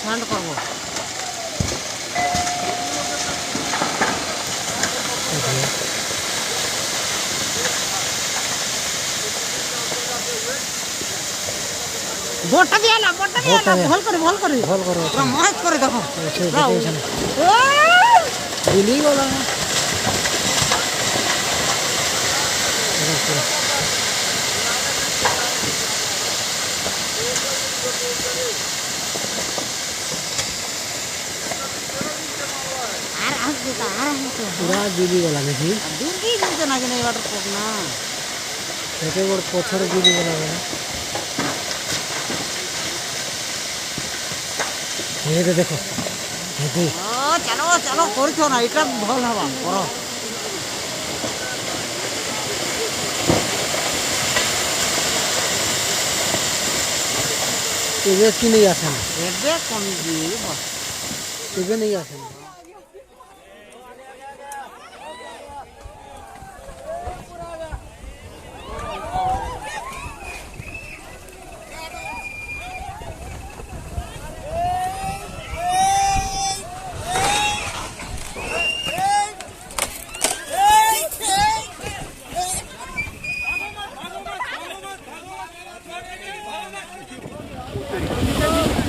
Send করবো। বোটটা দিয়ে এলাম, বোটটা দিয়ে এলাম, ভল করে মাছ করে দেখো দিলি বলো না। আর আসবে তা আর আসবে পুরা দিলি গলা নাকি দিল্লি দিতে না কিনা এবার পোক না এতে বড় পথর দিলি গলা না এই দেখো হেদি ও চলো চলো করছো না এটা ভাল হবা করো। এবে কি নেই আসে না এবে কমি দিয়ে বস এবে নেই আসে না Thank you.